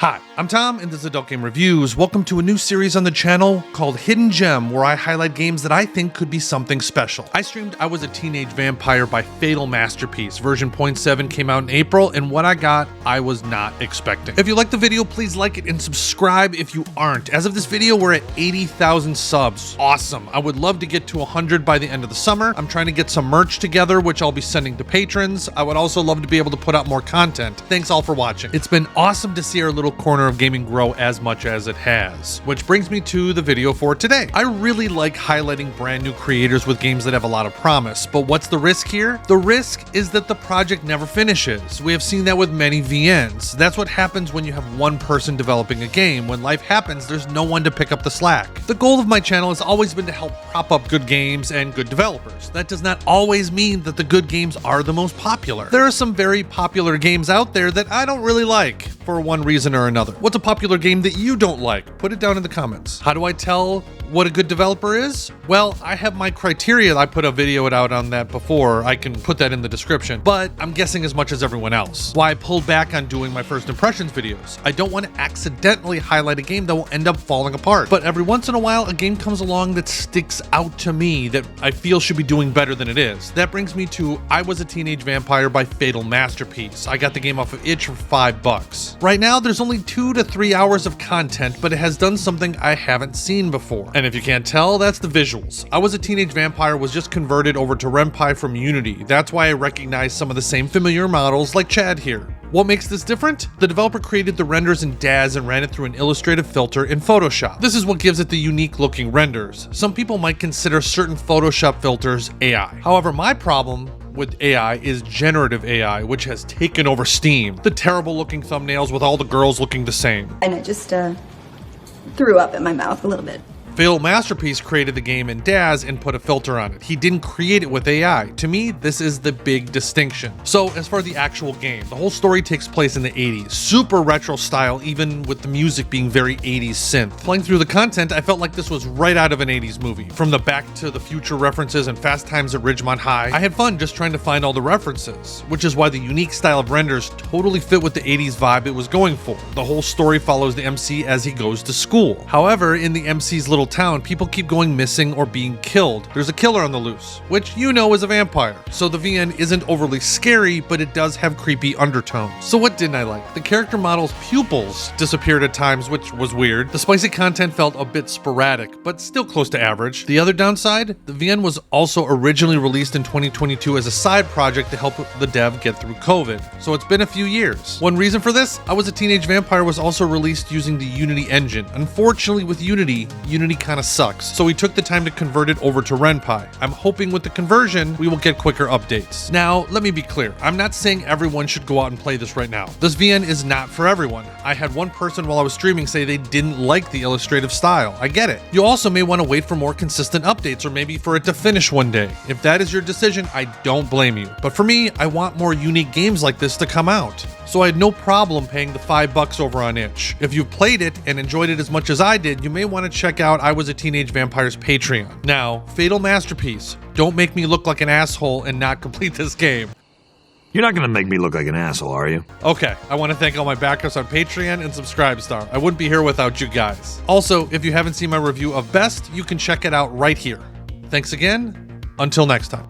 Hi, I'm Tom, and this is Adult Game Reviews. Welcome to a new series on the channel called Hidden Gem, where I highlight games that I think could be something special. I streamed I Was a Teenage Vampire by Fatal Masterpiece. Version 0.7 came out in April, and what I got, I was not expecting. If you like the video, please like it and subscribe if you aren't. As of this video, we're at 80,000 subs. Awesome. I would love to get to 100 by the end of the summer. I'm trying to get some merch together, which I'll be sending to patrons. I would also love to be able to put out more content. Thanks all for watching. It's been awesome to see our little corner of gaming grow as much as it has, which brings me to the video for today. I really like highlighting brand new creators with games that have a lot of promise, but what's the risk here? The risk is that the project never finishes. We have seen that with many VNs. That's what happens when you have one person developing a game. When life happens, there's no one to pick up the slack. The goal of my channel has always been to help prop up good games and good developers. That does not always mean that the good games are the most popular. There are some very popular games out there that I don't really like for one reason or another. What's a popular game that you don't like? Put it down in the comments. How do I tell what a good developer is? Well, I have my criteria. I put a video out on that before. I can put that in the description, but I'm guessing as much as everyone else. Why I pulled back on doing my first impressions videos. I don't want to accidentally highlight a game that will end up falling apart. But every once in a while, a game comes along that sticks out to me that I feel should be doing better than it is. That brings me to I Was a Teenage Vampire by Fatal Masterpiece. I got the game off of itch for $5. Right now, there's only 2 to 3 hours of content, but it has done something I haven't seen before. And if you can't tell, that's the visuals. I Was a Teenage Vampire was just converted over to Ren'Py from Unity. That's why I recognize some of the same familiar models like Chad here. What makes this different? The developer created the renders in DAZ and ran it through an illustrative filter in Photoshop. This is what gives it the unique looking renders. Some people might consider certain Photoshop filters AI. However, my problem with AI is generative AI, which has taken over Steam. The terrible looking thumbnails with all the girls looking the same. And I just threw up in my mouth a little bit. Fatal Masterpiece created the game in DAZ and put a filter on it. He didn't create it with AI. To me, this is the big distinction. So as for the actual game, the whole story takes place in the 80s. Super retro style, even with the music being very 80s synth. Playing through the content, I felt like this was right out of an 80s movie. From the Back to the Future references and Fast Times at Ridgemont High, I had fun just trying to find all the references, which is why the unique style of renders totally fit with the 80s vibe it was going for. The whole story follows the MC as he goes to school. However, in the MC's little town, people keep going missing or being killed. There's a killer on the loose, which you know is a vampire. So the VN isn't overly scary, but it does have creepy undertones. So what didn't I like? The character model's pupils disappeared at times, which was weird. The spicy content felt a bit sporadic, but still close to average. The other downside, the VN was also originally released in 2022 as a side project to help the dev get through COVID. So it's been a few years. One reason for this, I Was a Teenage Vampire was also released using the Unity engine. Unfortunately, with Unity kind of sucks, so we took the time to convert it over to Ren'Py. I'm hoping with the conversion, we will get quicker updates. Now, let me be clear. I'm not saying everyone should go out and play this right now. This VN is not for everyone. I had one person while I was streaming say they didn't like the illustrative style. I get it. You also may want to wait for more consistent updates or maybe for it to finish one day. If that is your decision, I don't blame you. But for me, I want more unique games like this to come out. So I had no problem paying the $5 over on itch. If you've played it and enjoyed it as much as I did, you may want to check out I Was a Teenage Vampire's Patreon. Now, Fatal Masterpiece, don't make me look like an asshole and not complete this game. You're not gonna make me look like an asshole, are you? Okay, I want to thank all my backers on Patreon and Subscribestar. I wouldn't be here without you guys. Also, if you haven't seen my review of Best, you can check it out right here. Thanks again, until next time.